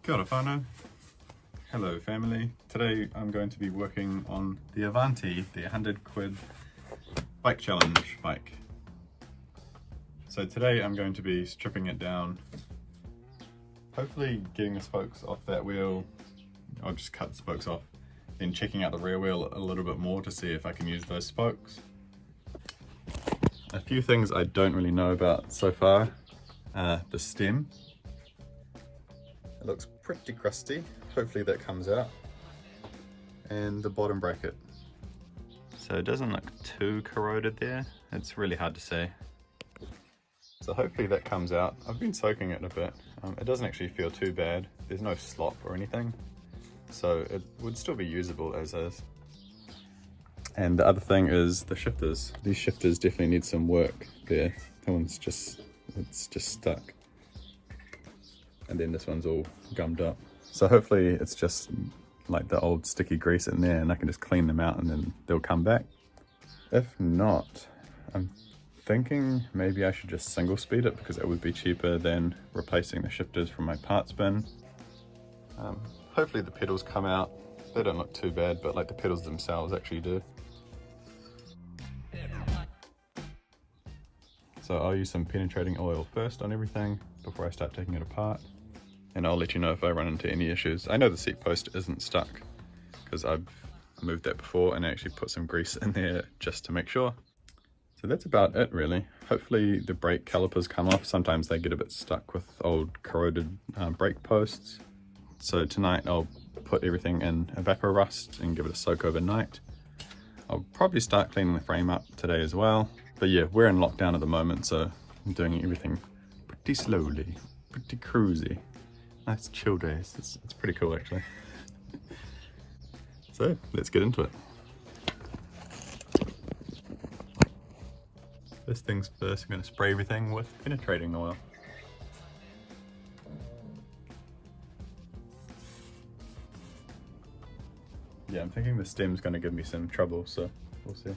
Kia ora whānau. Hello family. Today I'm going to be working on the Avanti, the 100 quid bike challenge bike. So today I'm going to be stripping it down, hopefully getting the spokes off that wheel. I'll just cut the spokes off, then checking out the rear wheel a little bit more to see if I can use those spokes. A few things I don't really know about so far. The stem. It looks pretty crusty. Hopefully that comes out. And the bottom bracket. So it doesn't look too corroded there. It's really hard to say. So hopefully that comes out. I've been soaking it a bit. It doesn't actually feel too bad. There's no slop or anything. So it would still be usable as is. And the other thing is the shifters. These shifters definitely need some work there. That one's it's just stuck. And then this one's all gummed up. So hopefully it's just like the old sticky grease in there and I can just clean them out and then they'll come back. If not, I'm thinking maybe I should just single speed it because it would be cheaper than replacing the shifters from my parts bin. Hopefully the pedals come out. They don't look too bad, but like the pedals themselves actually do. So I'll use some penetrating oil first on everything before I start taking it apart. And I'll let you know if I run into any issues. I know the seat post isn't stuck because I've moved that before and actually put some grease in there just to make sure. So that's about it really. Hopefully the brake calipers come off. Sometimes they get a bit stuck with old corroded brake posts. So tonight I'll put everything in evapor rust and give it a soak overnight. I'll probably start cleaning the frame up today as well. But yeah, we're in lockdown at the moment, so I'm doing everything pretty slowly, pretty cruisy. Nice chill days. It's pretty cool actually. So let's get into it. First things first, I'm going to spray everything with penetrating oil. Yeah, I'm thinking the stem's going to give me some trouble, so we'll see.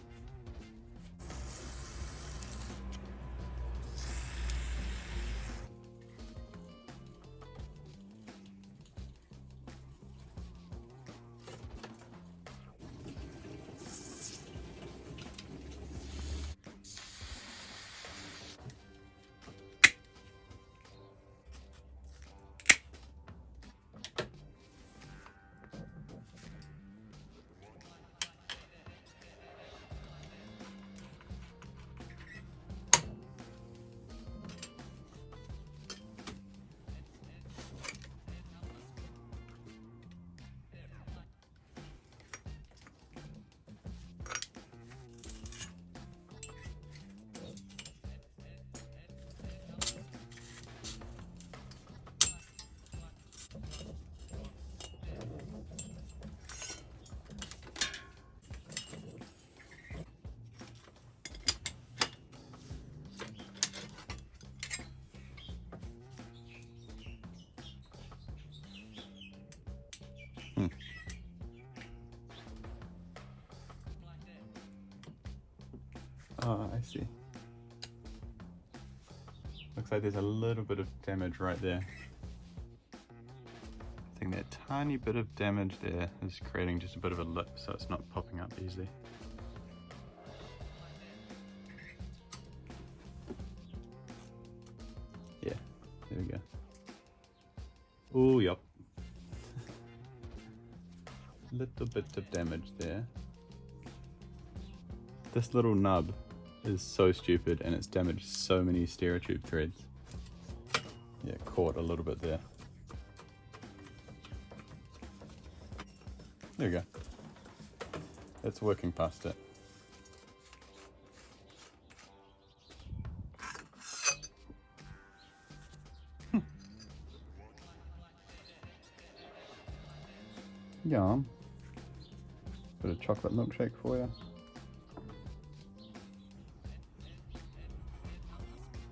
Oh, I see. Looks like there's a little bit of damage right there. I think that tiny bit of damage there is creating just a bit of a lip, so it's not popping up easily. Yeah, there we go. Oh, yep. Little bit of damage there. This little nub is so stupid and it's damaged so many stereotube threads. Yeah, caught a little bit there. There we go. It's working past it. Yum. Bit of chocolate milkshake for you.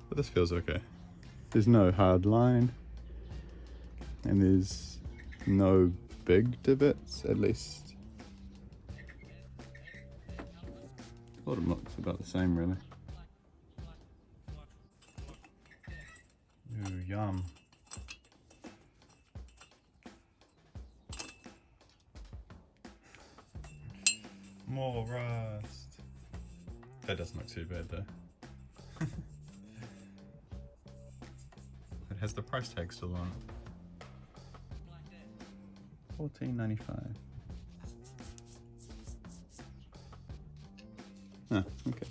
But this feels okay. There's no hard line and there's no big divots, at least. Bottom looks about the same really. Ooh, yum. More rust. That doesn't look too bad though. It has the price tag still on it. $14.95. Oh, okay.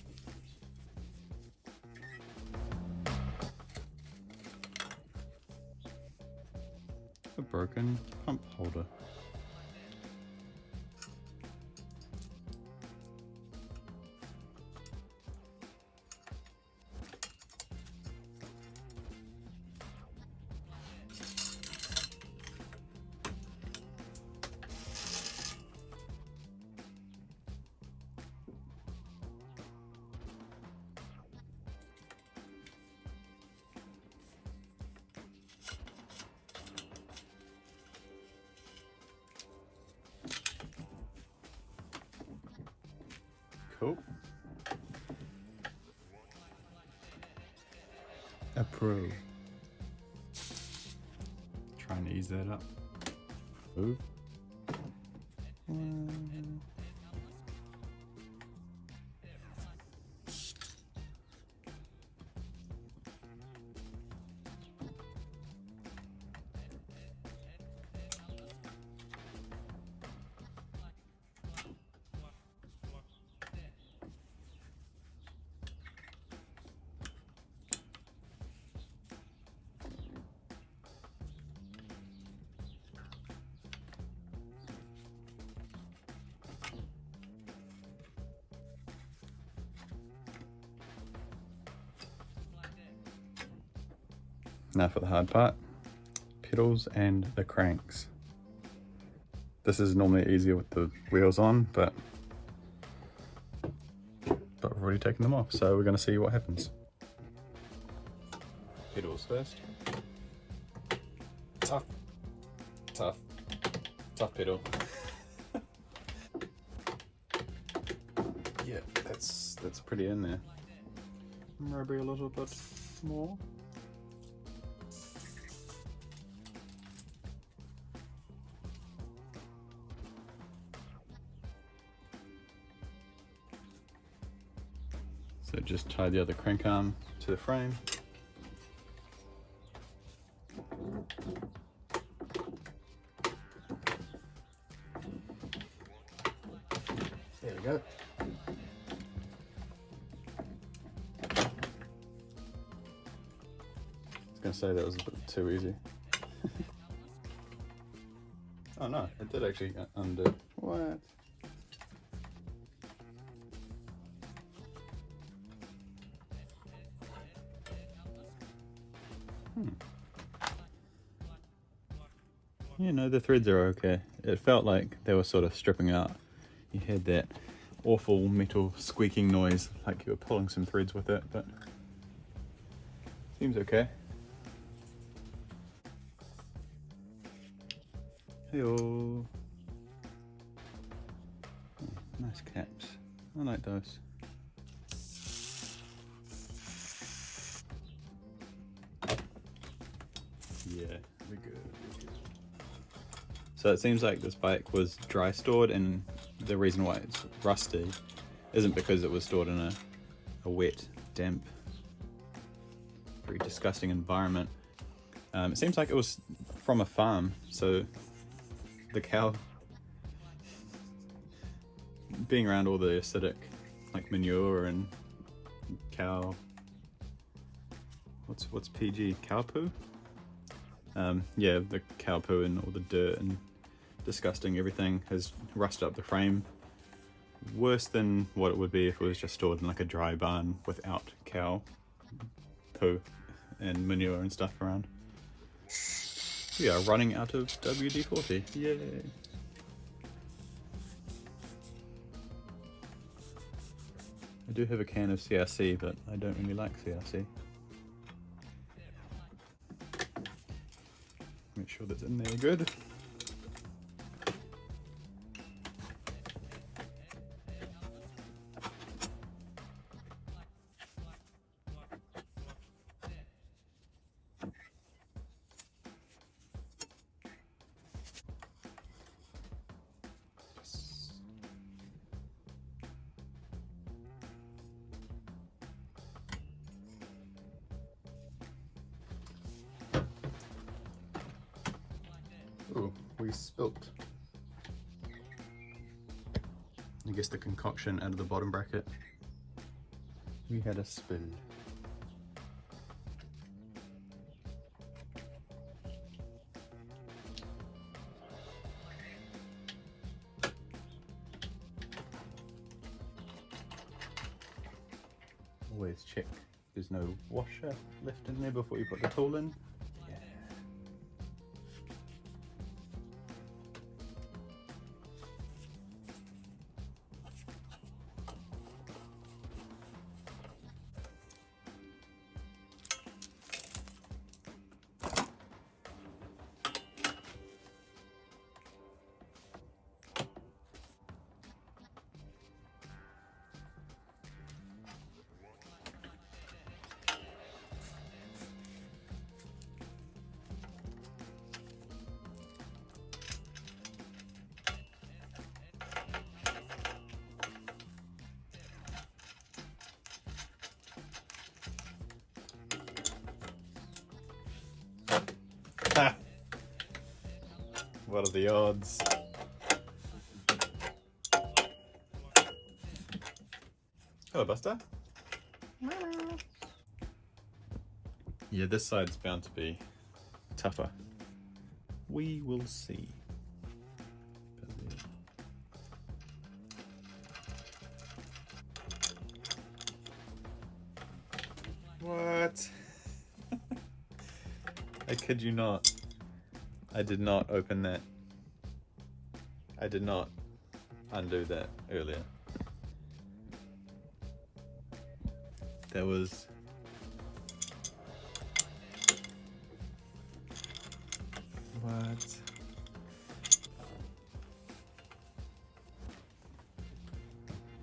A broken pump holder. Cool. A pro. Trying to ease that up. Move. Now for the hard part, pedals and the cranks. This is normally easier with the wheels on, but we've already taken them off, so we're going to see what happens. Pedals first. Tough pedal. Yeah, that's pretty in there. Maybe a little bit more. So just tie the other crank arm to the frame. There we go. I was going to say that was a bit too easy. Oh no, it did actually undo. What? You know, the threads are okay. It felt like they were sort of stripping out. You had that awful metal squeaking noise, like you were pulling some threads with it, but seems okay. Hey-oh. Oh, nice caps. I like those. Yeah, we're good. So it seems like this bike was dry stored, and the reason why it's rusty isn't because it was stored in a wet, damp, very disgusting environment. It seems like it was from a farm, so the cow being around all the acidic like manure and cow, what's PG, cow poo? Yeah, the cow poo and all the dirt and disgusting everything has rusted up the frame worse than what it would be if it was just stored in like a dry barn without cow poo and manure and stuff around. We are running out of WD-40. Yay! I do have a can of CRC, but I don't really like CRC. Make sure that's in there good. Oh, we spilt. I guess the concoction out of the bottom bracket. We had a spill. Always check there's no washer left in there before you put the tool in. Yeah. What are the odds? Hello, Buster. Yeah, this side's bound to be tougher. We will see. What? I kid you not. I did not open that. I did not undo that earlier. That was... What?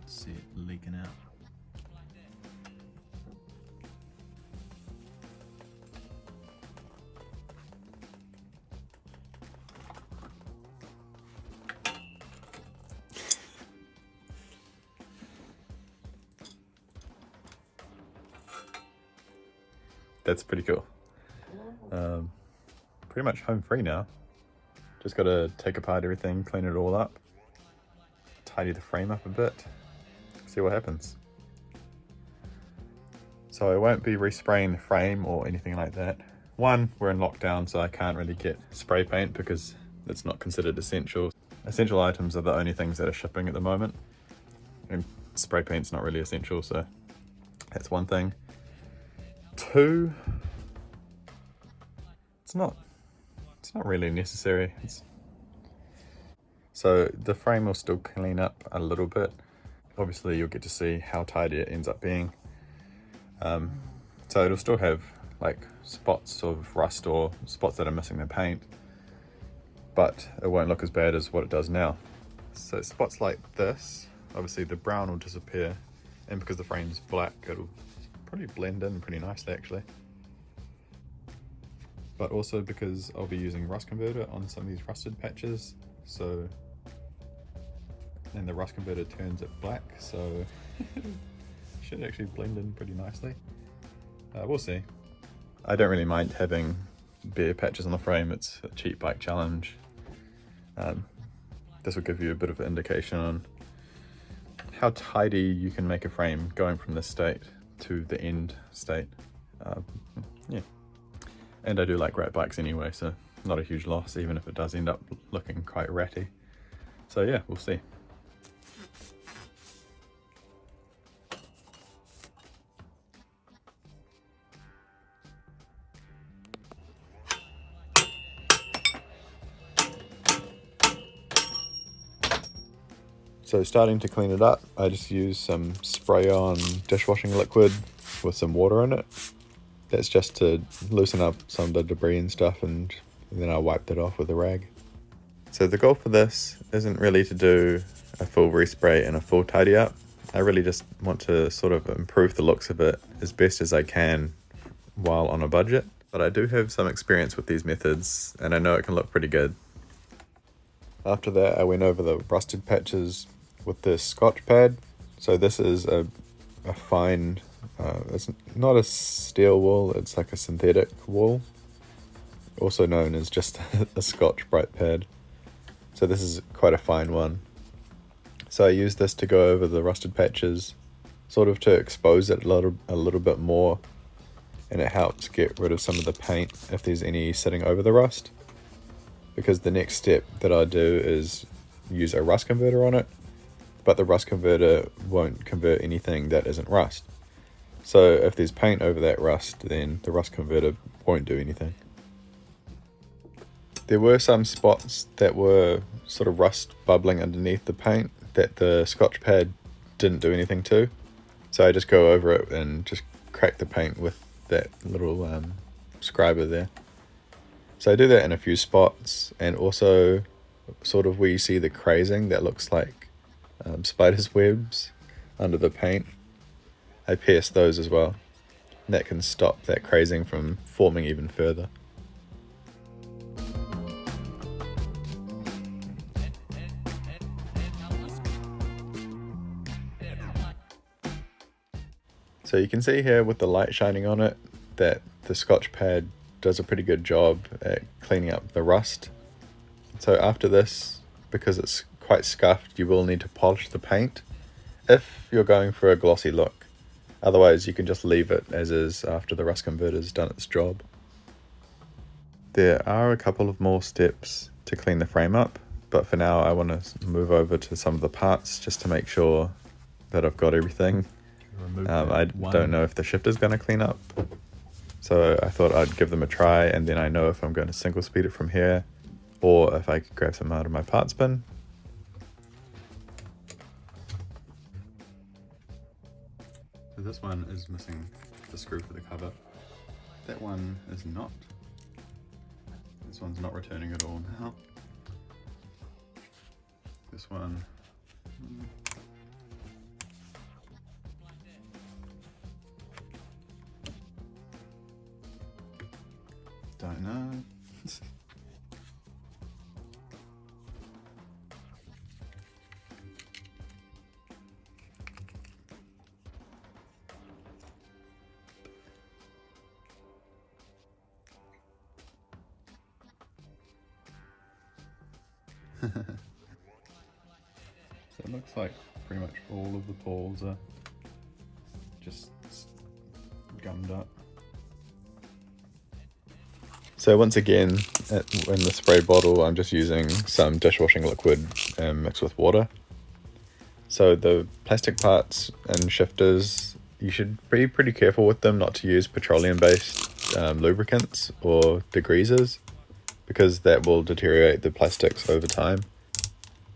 See it leaking out. That's pretty cool. Pretty much home free now. Just got to take apart everything, clean it all up, tidy the frame up a bit, see what happens. So I won't be respraying the frame or anything like that. One, we're in lockdown, so I can't really get spray paint because it's not considered essential. Essential items are the only things that are shipping at the moment, and spray paint's not really essential, so that's one thing. Two, it's not really necessary. So the frame will still clean up a little bit. Obviously you'll get to see how tidy it ends up being. So it'll still have like spots of rust or spots that are missing the paint, but it won't look as bad as what it does now. So spots like this, obviously the brown will disappear, and because the frame's black, it'll probably blend in pretty nicely actually. But also because I'll be using rust converter on some of these rusted patches, so, and the rust converter turns it black, so it should actually blend in pretty nicely. We'll see. I don't really mind having bare patches on the frame. It's a cheap bike challenge. This will give you a bit of an indication on how tidy you can make a frame going from this state to the end state. Yeah. And I do like rat bikes anyway, so not a huge loss, even if it does end up looking quite ratty. So yeah, we'll see. So starting to clean it up, I just use some spray-on dishwashing liquid with some water in it. That's just to loosen up some of the debris and stuff, and then I wiped it off with a rag. So the goal for this isn't really to do a full respray and a full tidy up. I really just want to sort of improve the looks of it as best as I can while on a budget. But I do have some experience with these methods, and I know it can look pretty good. After that, I went over the rusted patches with this Scotch pad. So this is a fine, it's not a steel wool, it's like a synthetic wool. also known as just a Scotch Brite pad. So this is quite a fine one. So I use this to go over the rusted patches, sort of to expose it a little bit more, and it helps get rid of some of the paint if there's any sitting over the rust. Because the next step that I do is use a rust converter on it, but the rust converter won't convert anything that isn't rust. So if there's paint over that rust, then the rust converter won't do anything. There were some spots that were sort of rust bubbling underneath the paint that the Scotch pad didn't do anything to. So I just go over it and just crack the paint with that little scriber there. So I do that in a few spots, and also sort of where you see the crazing that looks like spider's webs under the paint. I pierce those as well. And that can stop that crazing from forming even further. So you can see here with the light shining on it that the Scotch pad does a pretty good job at cleaning up the rust. So after this, because it's quite scuffed, you will need to polish the paint if you're going for a glossy look. Otherwise you can just leave it as is after the rust converter's done its job. There are a couple of more steps to clean the frame up, but for now I want to move over to some of the parts just to make sure that I've got everything. I don't know if the shifter's going to clean up, so I thought I'd give them a try, and then I know if I'm going to single speed it from here or if I could grab some out of my parts bin. So this one is missing the screw for the cover. That one is not. This one's not returning at all now. This one. Don't know. So it looks like pretty much all of the poles are just gummed up. So once again, in the spray bottle, I'm just using some dishwashing liquid mixed with water. So the plastic parts and shifters, you should be pretty careful with them not to use petroleum-based lubricants or degreasers, because that will deteriorate the plastics over time.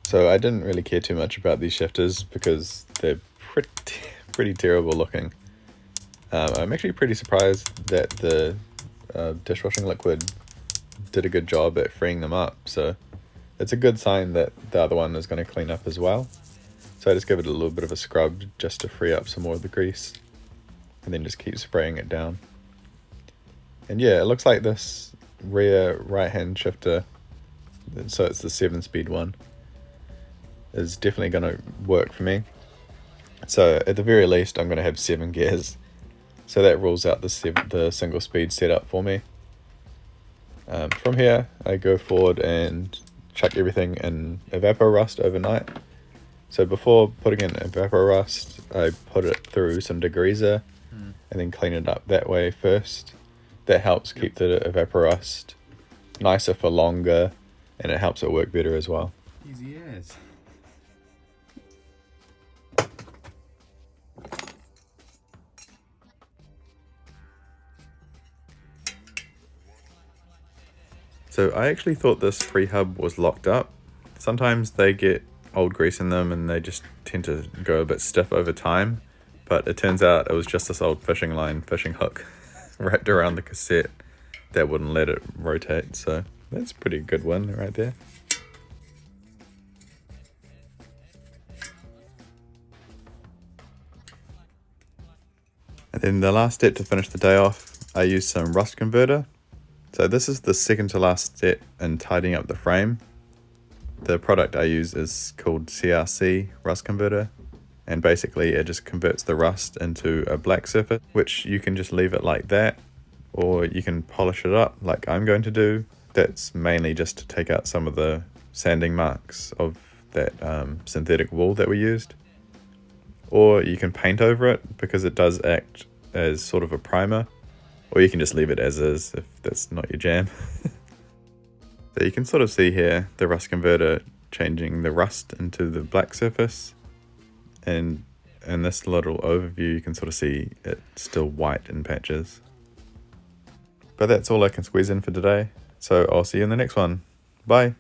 So I didn't really care too much about these shifters because they're pretty terrible looking. I'm actually pretty surprised that the dishwashing liquid did a good job at freeing them up, so it's a good sign that the other one is going to clean up as well. So I just give it a little bit of a scrub just to free up some more of the grease, and then just keep spraying it down. And yeah, it looks like this rear right hand shifter, so it's the 7-speed one, is definitely going to work for me. So at the very least I'm going to have 7 gears. So that rules out the single speed setup for me. From here, I go forward and chuck everything in Evapo-Rust overnight. So before putting in Evapo-Rust, I put it through some degreaser and then clean it up that way first. That helps keep the Evapo-Rust nicer for longer, and it helps it work better as well. Easy as. So I actually thought this free hub was locked up. Sometimes they get old grease in them and they just tend to go a bit stiff over time, but it turns out it was just this old fishing hook wrapped around the cassette that wouldn't let it rotate, so that's a pretty good one right there. And then the last step to finish the day off, I used some rust converter. So this is the second to last step in tidying up the frame. The product I use is called CRC Rust Converter, and basically it just converts the rust into a black surface, which you can just leave it like that, or you can polish it up like I'm going to do. That's mainly just to take out some of the sanding marks of that synthetic wool that we used. Or you can paint over it because it does act as sort of a primer, or you can just leave it as is if that's not your jam. So you can sort of see here the rust converter changing the rust into the black surface, and in this little overview you can sort of see it's still white in patches. But that's all I can squeeze in for today, so I'll see you in the next one. Bye!